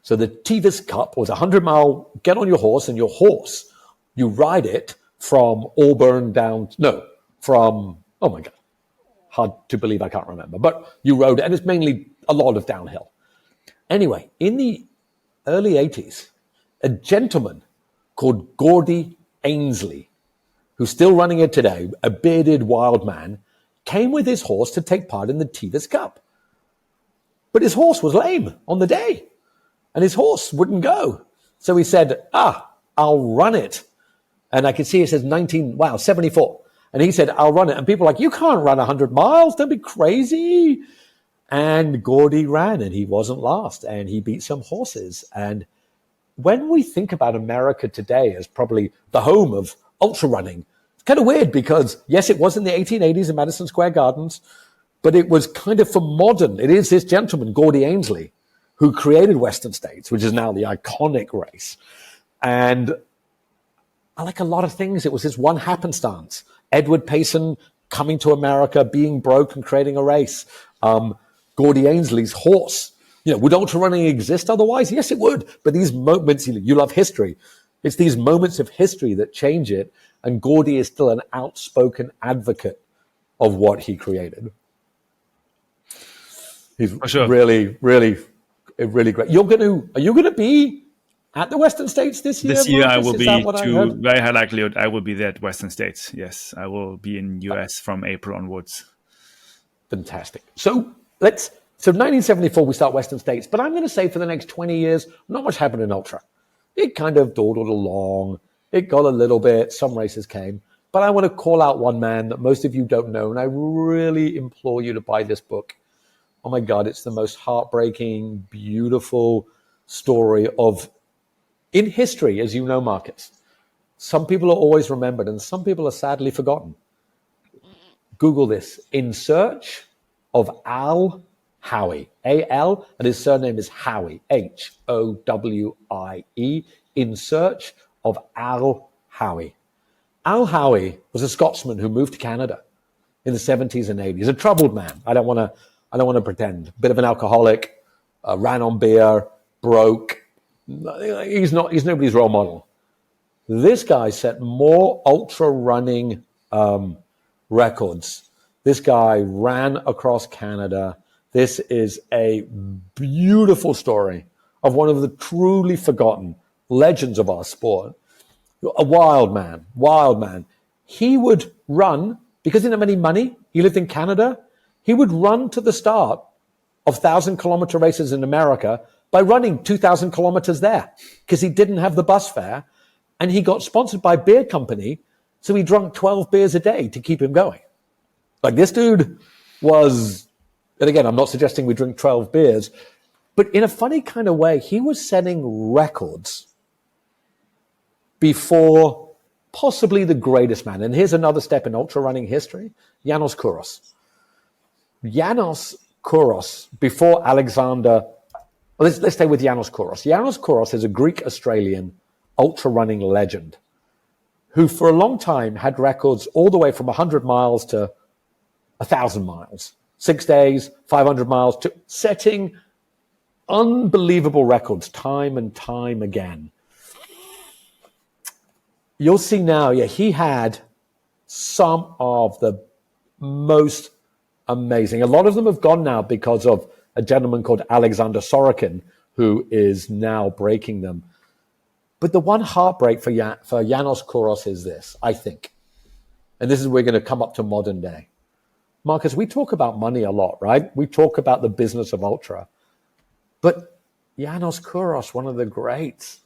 So the Tevis Cup was 100-mile, get on your horse, and you ride it from Auburn oh my God, hard to believe I can't remember, but you rode it, and it's mainly a lot of downhill. Anyway, in the early 80s, a gentleman called Gordy Ainsley, who's still running it today, a bearded wild man, came with his horse to take part in the Tevez Cup. But his horse was lame on the day, and his horse wouldn't go. So he said, I'll run it. And I can see it says 74. And he said, I'll run it. And people are like, you can't run 100 miles. Don't be crazy. And Gordy ran, and he wasn't last, and he beat some horses. And when we think about America today as probably the home of ultra running, it's kind of weird because, yes, it was in the 1880s in Madison Square Gardens, but it was kind of for modern. It is this gentleman, Gordy Ainsley, who created Western States, which is now the iconic race. And like a lot of things, it was this one happenstance. Edward Payson coming to America, being broke and creating a race. Gordy Ainsley's horse. Would ultra running exist otherwise? Yes, it would. But these moments, you love history. It's these moments of history that change it. And Gordy is still an outspoken advocate of what he created. He's really, really, really great. Are you going to be at the Western States this year? This year, Marcus? I will be very high likelihood. I will be there at Western States. Yes, I will be in US from April onwards. Fantastic. So 1974, we start Western States, but I'm going to say for the next 20 years, not much happened in ultra. It kind of dawdled along. It got a little bit. Some races came. But I want to call out one man that most of you don't know, and I really implore you to buy this book. Oh my God, it's the most heartbreaking, beautiful story in history, as you know, Marcus. Some people are always remembered, and some people are sadly forgotten. Google this. In Search of Al Howie. A-L, and his surname is Howie. H-O-W-I-E. In Search of Al Howie. Al Howie was a Scotsman who moved to Canada in the 70s and 80s. A troubled man. I don't want to pretend. Bit of an alcoholic, ran on beer, broke. He's nobody's role model. This guy set more ultra running records. This guy ran across Canada. This is a beautiful story of one of the truly forgotten legends of our sport. A wild man. He would run, because he didn't have any money, he lived in Canada, he would run to the start of 1,000-kilometer races in America by running 2,000 kilometers there, because he didn't have the bus fare, and he got sponsored by a beer company, so he drank 12 beers a day to keep him going. Like, this dude was, and again, I'm not suggesting we drink 12 beers, but in a funny kind of way, he was setting records before possibly the greatest man. And here's another step in ultra running history, Janos Kouros. Janos Kouros, before Alexander, let's stay with Janos Kouros. Janos Kouros is a Greek-Australian ultra running legend who for a long time had records all the way from 100 miles to 1,000 miles. 6 days, 500 miles, to setting unbelievable records time and time again. You'll see now, he had some of the most amazing. A lot of them have gone now because of a gentleman called Alexander Sorokin, who is now breaking them. But the one heartbreak for Janos Kouros is this, I think. And this is where we're going to come up to modern day. Marcus, we talk about money a lot, right? We talk about the business of ultra. But Janos Kouros, one of the greats,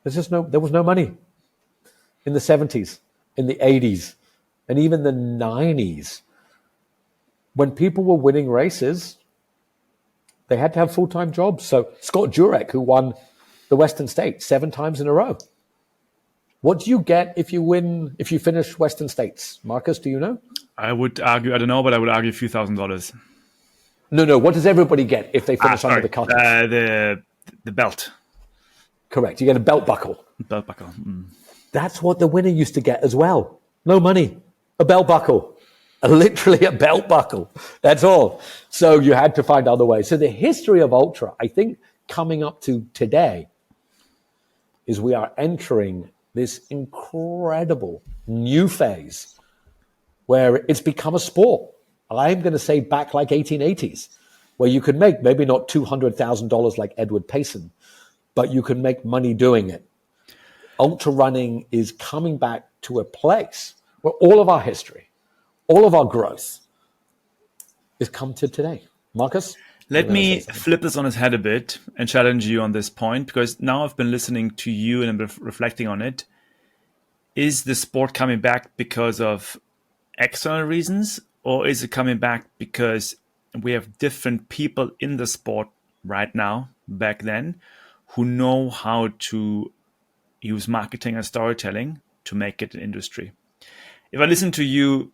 there was no money. In the 70s, in the 80s, and even the 90s, when people were winning races, they had to have full-time jobs. So Scott Jurek, who won the Western States 7 times in a row. What do you get if you finish Western States? Marcus, do you know? I would argue, I don't know, but I would argue a few $1,000s. No. What does everybody get if they finish under the cutoff? The belt. Correct. You get a belt buckle. Belt buckle. Mm. That's what the winner used to get as well. No money. A belt buckle. Literally a belt buckle. That's all. So you had to find other ways. So the history of ultra, I think, coming up to today, is we are entering this incredible new phase where it's become a sport. I'm going to say back like 1880s, where you could make maybe not $200,000 like Edward Payson, but you can make money doing it. Ultra running is coming back to a place where all of our history, all of our growth is come to today. Marcus? Let me flip this on its head a bit and challenge you on this point, because now I've been listening to you and I'm reflecting on it. Is the sport coming back because of external reasons, or is it coming back because we have different people in the sport right now, back then, who know how to use marketing and storytelling to make it an industry? If I listen to you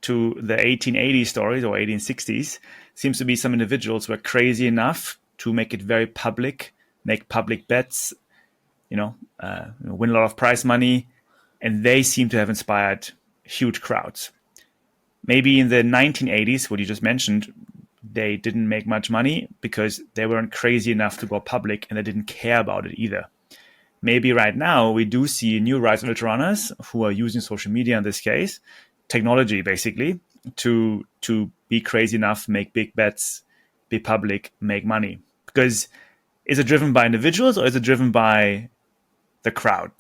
to the 1880s stories or 1860s, seems to be some individuals who are crazy enough to make it very public, make public bets, win a lot of prize money, and they seem to have inspired huge crowds. Maybe in the 1980s, what you just mentioned, they didn't make much money because they weren't crazy enough to go public and they didn't care about it either. Maybe right now we do see a new rise of ultra runners who are using social media, in this case, technology basically, to be crazy enough, make big bets, be public, make money. Because is it driven by individuals or is it driven by the crowd?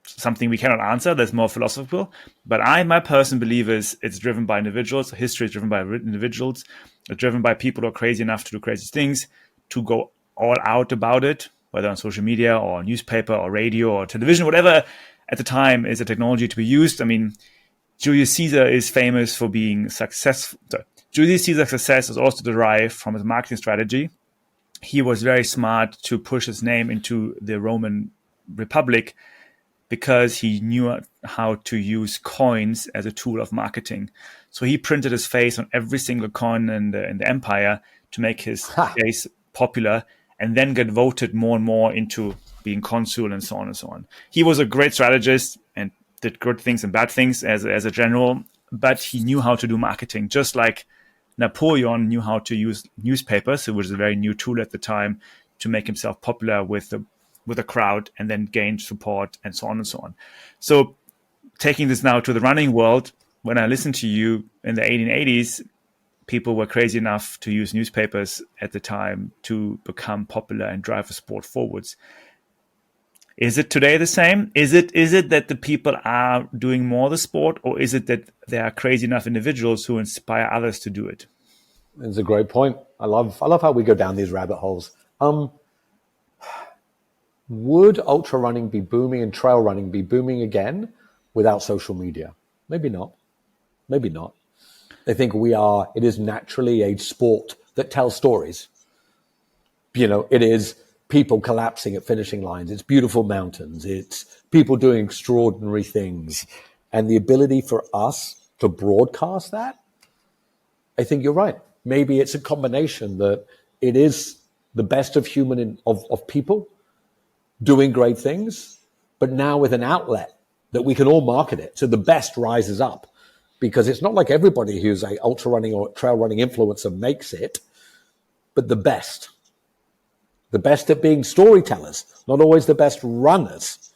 Something we cannot answer. That's more philosophical. But my personal belief is it's driven by individuals. History is driven by individuals. It's driven by people who are crazy enough to do crazy things, to go all out about it, whether on social media or newspaper or radio or television, whatever at the time is a technology to be used. I mean, Julius Caesar is famous for being successful. Julius Caesar's success is also derived from his marketing strategy. He was very smart to push his name into the Roman Republic because he knew how to use coins as a tool of marketing. So he printed his face on every single coin in the empire to make his face popular, and then get voted more and more into being consul and so on and so on. He was a great strategist and did good things and bad things as a general, but he knew how to do marketing, just like Napoleon knew how to use newspapers, which was a very new tool at the time, to make himself popular with a crowd and then gain support and so on and so on. So taking this now to the running world, when I listened to you in the 1880s, people were crazy enough to use newspapers at the time to become popular and drive the sport forwards. Is it today the same? Is it that the people are doing more the sport, or is it that there are crazy enough individuals who inspire others to do it? It's a great point. I love how we go down these rabbit holes. Would ultra running be booming and trail running be booming again without social media? Maybe not. Maybe not. I think it is naturally a sport that tells stories. It is people collapsing at finishing lines. It's beautiful mountains. It's people doing extraordinary things. And the ability for us to broadcast that, I think you're right. Maybe it's a combination that it is the best of of people doing great things, but now with an outlet that we can all market it. So the best rises up. Because it's not like everybody who's a ultra running or trail running influencer makes it, but the best at being storytellers, not always the best runners,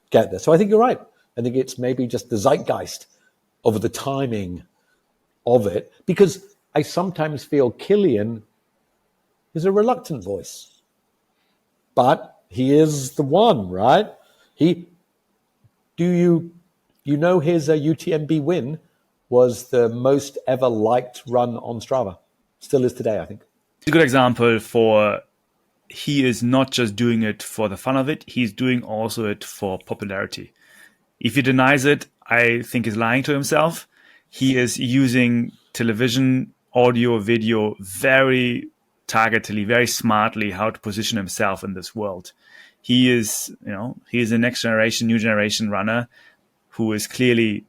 get there. So I think you're right. I think it's maybe just the zeitgeist of the timing of it, because I sometimes feel Killian is a reluctant voice, but he is the one, right? His UTMB win was the most ever liked run on Strava. Still is today, I think. It's a good example for he is not just doing it for the fun of it, he's doing also it for popularity. If he denies it, I think he's lying to himself. He is using television, audio, video very targetedly, very smartly how to position himself in this world. He is a next generation, new generation runner who is clearly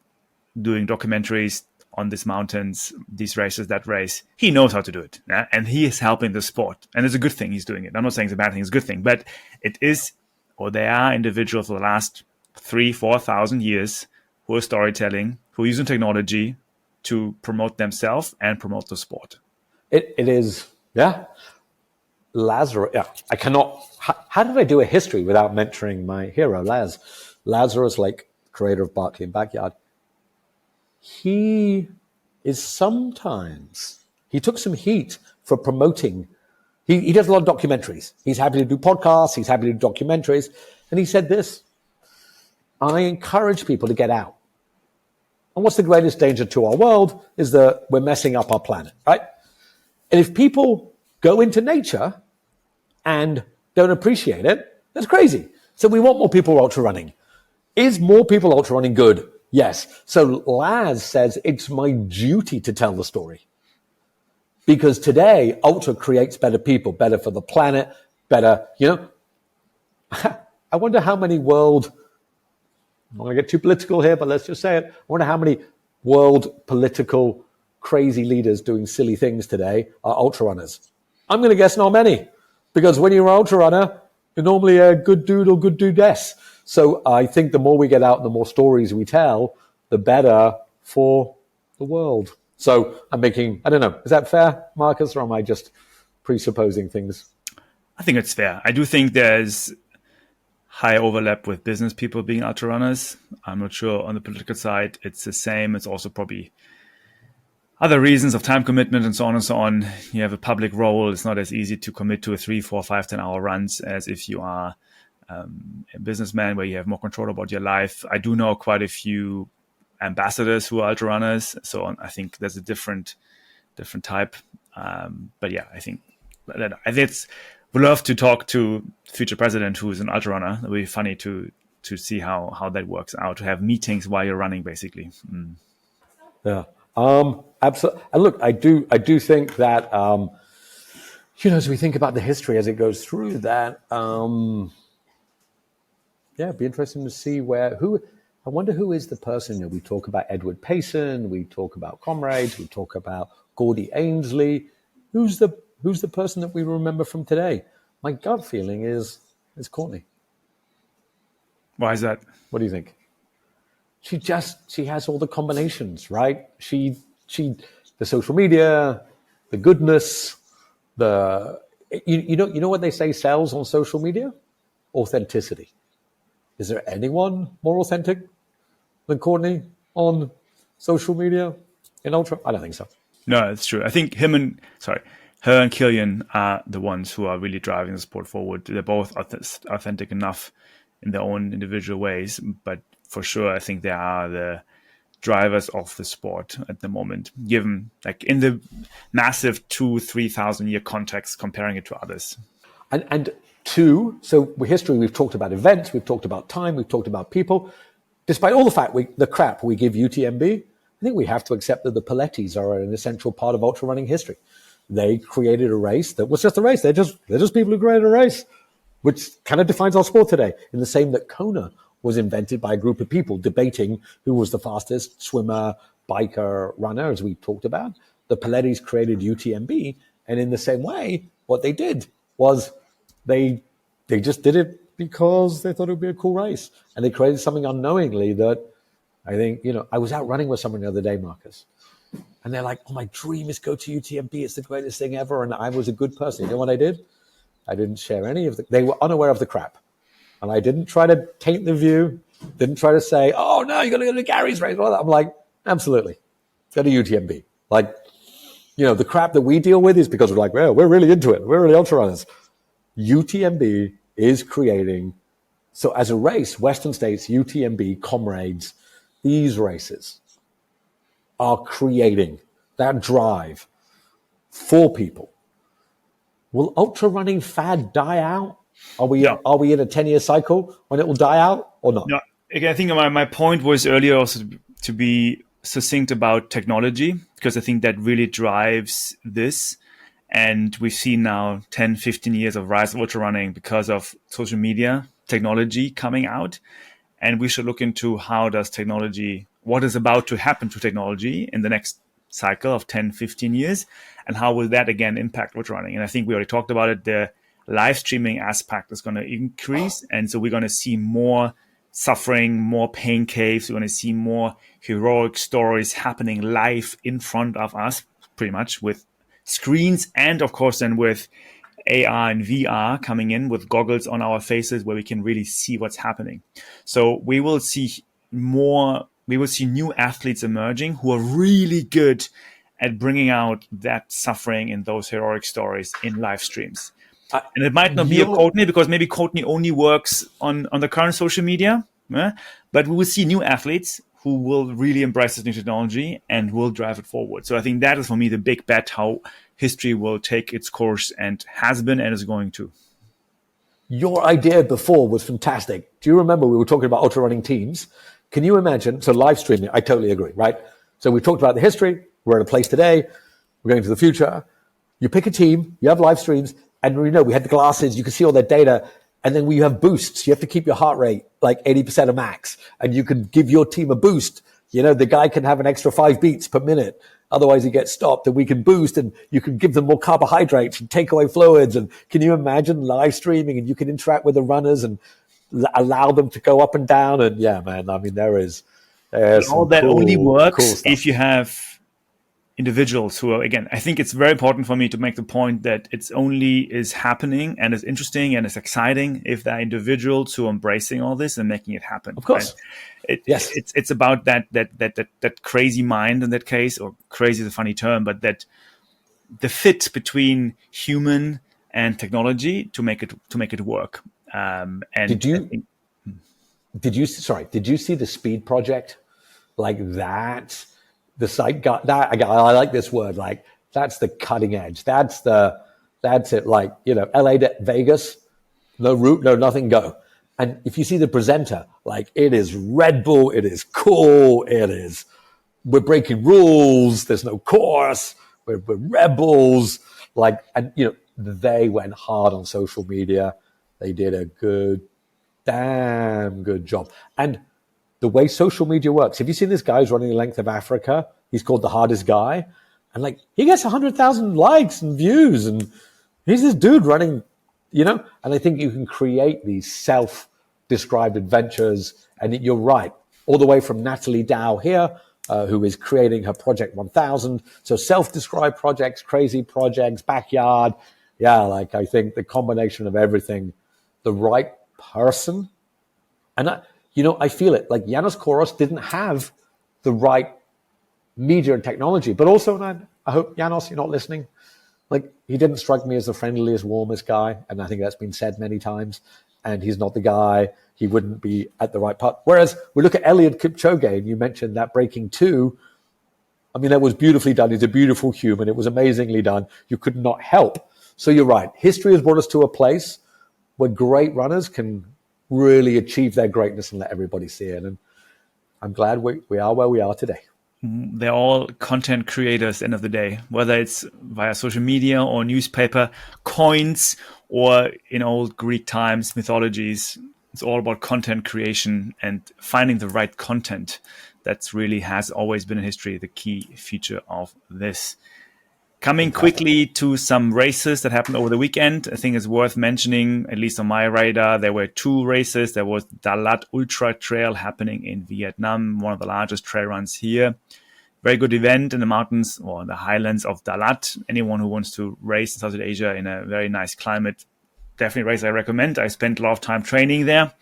doing documentaries on these mountains, these races, that race. He knows how to do it. Yeah? And he is helping the sport. And it's a good thing he's doing it. I'm not saying it's a bad thing, it's a good thing. But there are individuals for the last 3,000-4,000 years who are storytelling, who are using technology to promote themselves and promote the sport. It is, yeah. Lazarus, yeah. I cannot, how did I do a history without mentioning my hero, Lazarus, like creator of Barkley and Backyard. He took some heat for promoting. He does a lot of documentaries. He's happy to do podcasts. He's happy to do documentaries. And he said this: I encourage people to get out. And what's the greatest danger to our world is that we're messing up our planet, right? And if people go into nature and don't appreciate it, that's crazy. So we want more people ultra running. Is more people ultra running good? Yes. So Laz says it's my duty to tell the story. Because today, ultra creates better people, better for the planet, better, I wonder how many world, I'm not going to get too political here, but let's just say it. I wonder how many world political crazy leaders doing silly things today are ultra runners. I'm going to guess not many, because when you're an ultra runner, you're normally a good dude or good dudess. So I think the more we get out, the more stories we tell, the better for the world. So I'm making, I don't know, is that fair, Marcus, or am I just presupposing things? I think it's fair. I do think there's high overlap with business people being ultra runners. I'm not sure on the political side it's the same. It's also probably other reasons of time commitment and so on and so on. You have a public role. It's not as easy to commit to a 3, 4, 5, 10-hour runs as if you are a businessman where you have more control about your life. I do know quite a few ambassadors who are ultra runners, so I think there's a different type. But yeah, I think it's. We'd love to talk to future president who is an ultra runner. It would be funny to see how that works out. To have meetings while you're running, basically. Yeah, absolutely. And look, I do think that as we think about the history as it goes through that, it'd be interesting to see who. I wonder who is the person. We talk about Edward Payson, we talk about comrades, we talk about Gordy Ainslie. Who's the person that we remember from today? My gut feeling is Courtney. Why is that? What do you think? She has all the combinations, right? She the social media, the goodness, you know what they say sells on social media? Authenticity. Is there anyone more authentic than Courtney on social media in ultra? I don't think so. No, it's true. I think her and Killian are the ones who are really driving the sport forward. They're both authentic enough in their own individual ways, but for sure, I think they are the drivers of the sport at the moment, given like in the massive 2,000-3,000 year context, comparing it to others. And two, so with history, we've talked about events, we've talked about time, we've talked about people. Despite all the crap we give UTMB, I think we have to accept that the Piletis are an essential part of ultra running history. They created a race that was just a race. They're just people who created a race, which kind of defines our sport today. In the same that Kona was invented by a group of people debating who was the fastest swimmer, biker, runner, as we talked about. The Piletis created UTMB, and in the same way, what they did was they just did it because they thought it would be a cool race, and they created something unknowingly that I think I was out running with someone the other day, Marcus. And they're like, oh, my dream is go to UTMB. It's the greatest thing ever. And I was a good person. You know what I did? I didn't share any of they were unaware of the crap. And I didn't try to taint the view. Didn't try to say, oh, no, you got to go to Gary's race. I'm like, absolutely. Go to UTMB. Like, the crap that we deal with is because we're like, well, we're really into it. We're really ultra runners. UTMB is creating. So as a race, Western States, UTMB, comrades, these races are creating that drive for people. Will ultra running fad die out? Are we in a 10-year cycle when it will die out or not? No, again, I think my point was earlier also to be succinct about technology, because I think that really drives this. And we've seen now 10, 15 years of rise of ultra running because of social media technology coming out. And we should look into what is about to happen to technology in the next cycle of 10, 15 years, and how will that again impact ultra running. And I think we already talked about it. The live streaming aspect is going to increase. And so we're going to see more suffering, more pain caves. We're going to see more heroic stories happening live in front of us, pretty much with screens, and of course then with AR and VR coming in with goggles on our faces where we can really see what's happening. So we will see new athletes emerging who are really good at bringing out that suffering in those heroic stories in live streams. And it might not be a Courtney, because maybe Courtney only works on the current social media, but we will see new athletes who will really embrace this new technology and will drive it forward. So I think that is, for me, the big bet, how history will take its course, and has been and is going to. Your idea before was fantastic. Do you remember we were talking about ultra running teams? Can you imagine? So live streaming, I totally agree, right? So we talked about the history. We're at a place today. We're going to the future. You pick a team, you have live streams, and we had the glasses, you can see all their data, and then we have boosts. You have to keep your heart rate like 80% of max, and you can give your team a boost. The guy can have an extra 5 beats per minute. Otherwise he gets stopped, and we can boost, and you can give them more carbohydrates and take away fluids. And can you imagine live streaming, and you can interact with the runners and allow them to go up and down? And yeah, man, I mean, there's all that only works if you have individuals who are, again, I think it's very important for me to make the point that it's only is happening and is interesting and is exciting if there are individuals who are embracing all this and making it happen. Of course. Right? It's about that crazy mind in that case, or crazy is a funny term, but that the fit between human and technology to make it work. And did you see the speed project like that? The site got that. I like this word. Like, that's the cutting edge. That's it. Like, LA to Vegas, no route, no nothing, go. And if you see the presenter, like, it is Red Bull. It is cool. We're breaking rules. There's no course. We're rebels. Like, and they went hard on social media. They did a damn good job. And the way social media works. Have you seen this guy who's running the length of Africa? He's called the hardest guy. And like, he gets 100,000 likes and views, and he's this dude running, and I think you can create these self-described adventures. And you're right. All the way from Natalie Dow here, who is creating her Project 1000. So self-described projects, crazy projects, backyard. Yeah. Like, I think the combination of everything, the right person. And I feel it. Like, Yanis Kouros didn't have the right media and technology, but also, and I hope, Yanis, you're not listening. Like, he didn't strike me as the friendliest, warmest guy, and I think that's been said many times. And he's not the guy. He wouldn't be at the right part. Whereas we look at Eliud Kipchoge, and you mentioned that breaking 2. I mean, that was beautifully done. He's a beautiful human. It was amazingly done. You could not help. So you're right. History has brought us to a place where great runners can really achieve their greatness and let everybody see it. And I'm glad we are where we are today. They're all content creators, end of the day, whether it's via social media or newspaper, coins, or in old Greek times, mythologies. It's all about content creation and finding the right content. That's really has always been in history the key feature of this. Coming quickly to some races that happened over the weekend, I think it's worth mentioning, at least on my radar, there were 2 races. There was Dalat Ultra Trail happening in Vietnam, one of the largest trail runs here. Very good event in the mountains or the highlands of Dalat. Anyone who wants to race in Southeast Asia in a very nice climate, definitely a race I recommend. I spent a lot of time training there. A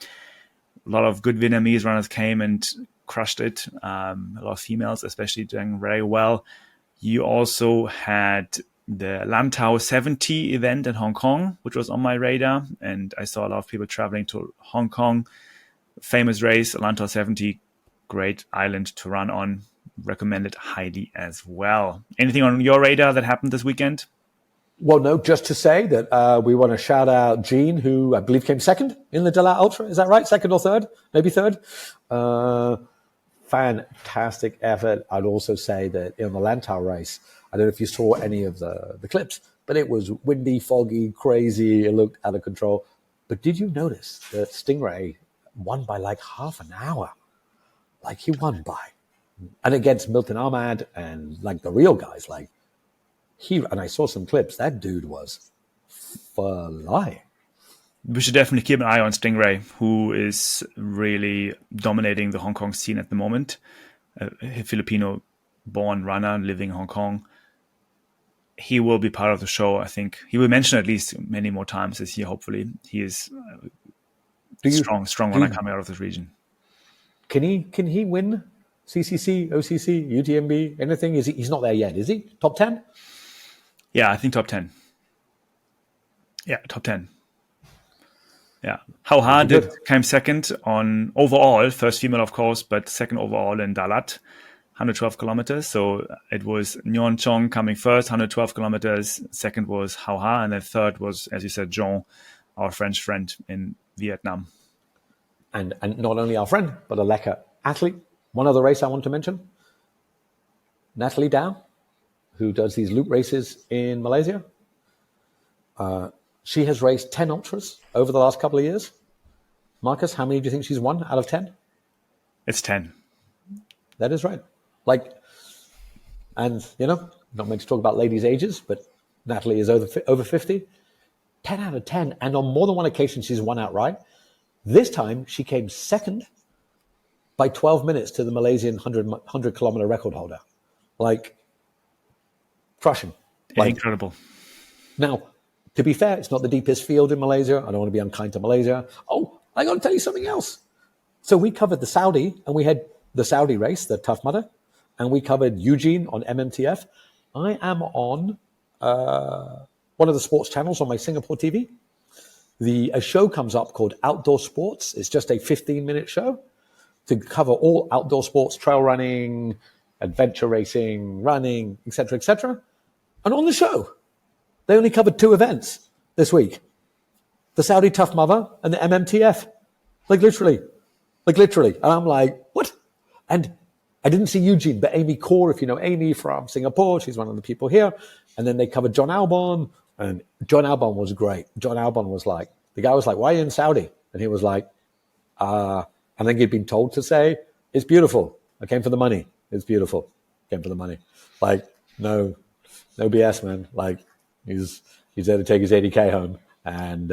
lot of good Vietnamese runners came and crushed it. A lot of females especially doing very well. You also had the Lantau 70 event in Hong Kong, which was on my radar. And I saw a lot of people traveling to Hong Kong. Famous race, Lantau 70, great island to run on. Recommend it highly as well. Anything on your radar that happened this weekend? Well, no, just to say that we want to shout out Gene, who I believe came second in the Dalat Ultra. Is that right? Second or third? Maybe third. Fantastic effort. I'd also say that in the Lantau race, I don't know if you saw any of the clips, but it was windy, foggy, crazy. It looked out of control. But did you notice that Stingray won by like half an hour? Like, he won by. And against Milton Ahmad and like the real guys, like and I saw some clips, that dude was flying. We should definitely keep an eye on Stingray, who is really dominating the Hong Kong scene at the moment. A Filipino-born runner living in Hong Kong. He will be part of the show, I think. He will mention at least many more times this year, hopefully. He is strong runner coming out of this region. Can he win CCC, OCC, UTMB, anything? He's not there yet, is he? Top 10? Yeah, I think top 10. Yeah, top 10. Yeah. How hard came second on overall, first female, of course, but second overall in Dalat, 112 kilometers. So it was Nyon Chong coming first, 112 kilometers. Second was Hao Ha, and then third was, as you said, Jean, our French friend in Vietnam. And not only our friend, but a Lekker athlete. One other race I want to mention, Natalie Dow, who does these loop races in Malaysia. She has raced 10 ultras over the last couple of years. Marcus, how many do you think she's won out of 10? It's 10. That is right. And not meant to talk about ladies' ages, but Natalie is over 50. 10 out of 10. And on more than one occasion, she's won outright. This time, she came second by 12 minutes to the Malaysian 100-kilometer record holder. Crushing. Incredible. Now, to be fair, it's not the deepest field in Malaysia. I don't want to be unkind to Malaysia. Oh, I got to tell you something else. So we covered the Saudi, and we had the Saudi race, the Tough Mudder, and we covered Eugene on MMTF. I am on one of the sports channels on my Singapore TV. A show comes up called Outdoor Sports. It's just a 15-minute show to cover all outdoor sports, trail running, adventure racing, running, etc., etc. And on the show, they only covered 2 events this week. The Saudi Tough Mudder and the MMTF. Literally. And I'm like, what? And I didn't see Eugene, but Amy Kaur, if you know Amy from Singapore, she's one of the people here. And then they covered John Albon, and John Albon was great. John Albon was like, the guy was like, why are you in Saudi? And he was like, I think he'd been told to say, it's beautiful. I came for the money. It's beautiful. Came for the money. No BS, man. He's there to take his 80K home. And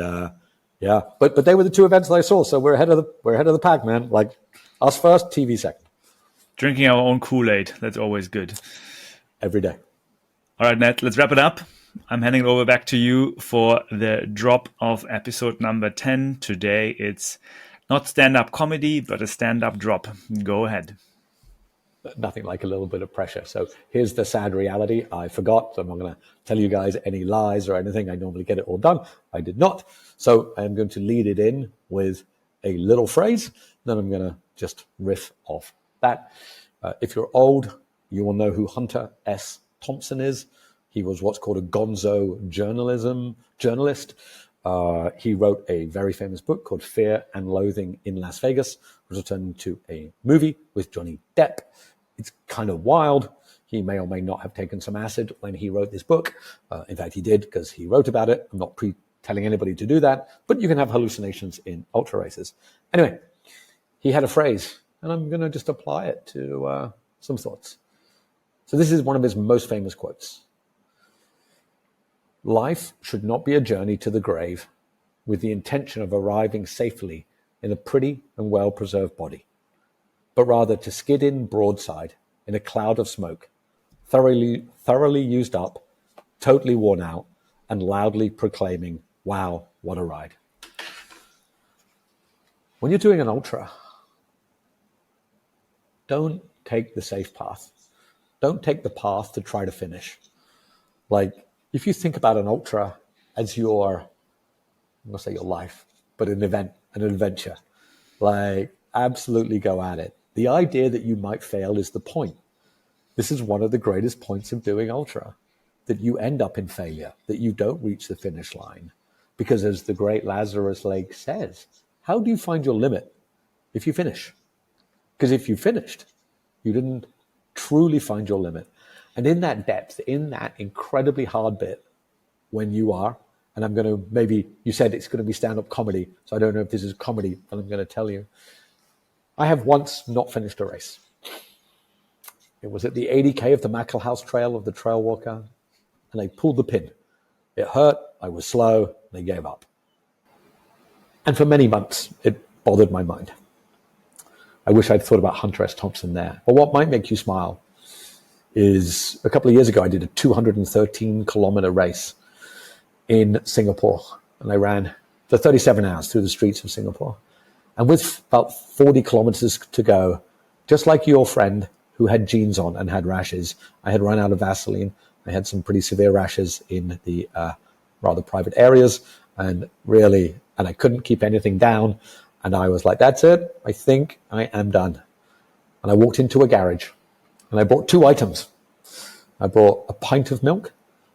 yeah, but they were the 2 events that I saw. So we're ahead of the pack, man. Us first, TV second. Drinking our own Kool-Aid. That's always good. Every day. All right, Nat, let's wrap it up. I'm handing it over back to you for the drop of episode number 10. Today, it's not stand-up comedy, but a stand-up drop. Go ahead. Nothing like a little bit of pressure. So here's the sad reality. I forgot. So I'm not going to tell you guys any lies or anything. I normally get it all done. I did not. So I'm going to lead it in with a little phrase. Then I'm going to just riff off that. If you're old, you will know who Hunter S. Thompson is. He was what's called a gonzo journalist. He wrote a very famous book called Fear and Loathing in Las Vegas, which was turned into a movie with Johnny Depp. It's kind of wild. He may or may not have taken some acid when he wrote this book. In fact, he did because he wrote about it. I'm not telling anybody to do that, but you can have hallucinations in ultra races. Anyway, he had a phrase, and I'm going to just apply it to some thoughts. So this is one of his most famous quotes. Life should not be a journey to the grave with the intention of arriving safely in a pretty and well-preserved body, but rather to skid in broadside in a cloud of smoke, thoroughly used up, totally worn out, and loudly proclaiming, wow, what a ride. When you're doing an ultra, don't take the safe path. Don't take the path to try to finish. If you think about an ultra as your, I'm going to say your life, but an event, an adventure, absolutely go at it. The idea that you might fail is the point. This is one of the greatest points of doing ultra, that you end up in failure, that you don't reach the finish line. Because as the great Lazarus Lake says, how do you find your limit if you finish? Because if you finished, you didn't truly find your limit. And in that depth, in that incredibly hard bit, when you are, and I'm going to, maybe you said it's going to be stand-up comedy, so I don't know if this is comedy, but I'm going to tell you. I have once not finished a race. It was at the 80K of the Mackelhaus Trail of the Trail Walker, and they pulled the pin. It hurt, I was slow, they gave up. And for many months, it bothered my mind. I wish I'd thought about Hunter S. Thompson there. But what might make you smile is a couple of years ago, I did a 213-kilometer race in Singapore. And I ran for 37 hours through the streets of Singapore. And with about 40 kilometers to go, just like your friend who had jeans on and had rashes, I had run out of Vaseline. I had some pretty severe rashes in the rather private areas, and I couldn't keep anything down. And I was like, that's it. I think I am done. And I walked into a garage and I bought 2 items. I bought a pint of milk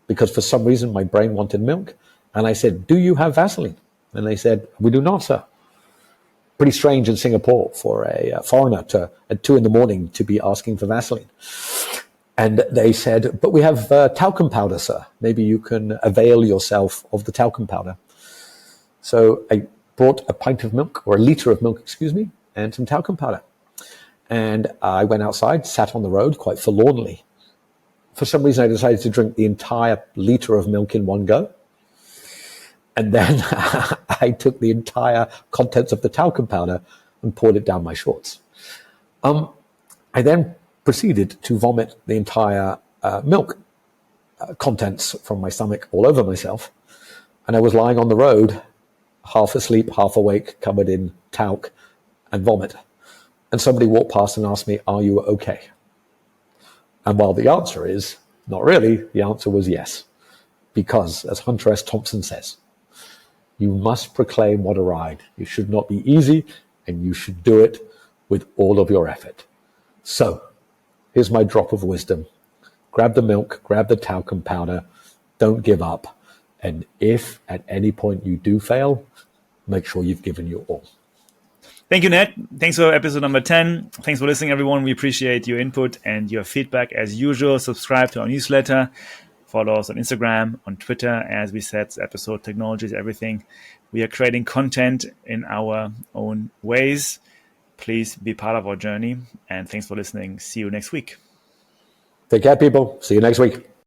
because for some reason my brain wanted milk. And I said, do you have Vaseline? And they said, we do not, sir. Pretty strange in Singapore for a foreigner at 2 a.m. to be asking for Vaseline. And they said, but we have talcum powder, sir. Maybe you can avail yourself of the talcum powder. So I bought a pint of milk, or a liter of milk, and some talcum powder. And I went outside, sat on the road quite forlornly. For some reason, I decided to drink the entire liter of milk in one go. And then I took the entire contents of the talcum powder and poured it down my shorts. I then proceeded to vomit the entire milk contents from my stomach all over myself. And I was lying on the road, half asleep, half awake, covered in talc and vomit. And somebody walked past and asked me, are you okay? And while the answer is not really, the answer was yes. Because, as Hunter S. Thompson says, you must proclaim what a ride. It should not be easy, and you should do it with all of your effort. So, here's my drop of wisdom. Grab the milk, grab the talcum powder, don't give up. And if at any point you do fail, make sure you've given your all. Thank you, Ned. Thanks for episode number 10. Thanks for listening, everyone. We appreciate your input and your feedback as usual. Subscribe to our newsletter. Follow us on Instagram, on Twitter. As we said, episode technology is everything. We are creating content in our own ways. Please be part of our journey. And thanks for listening. See you next week. Take care, people. See you next week.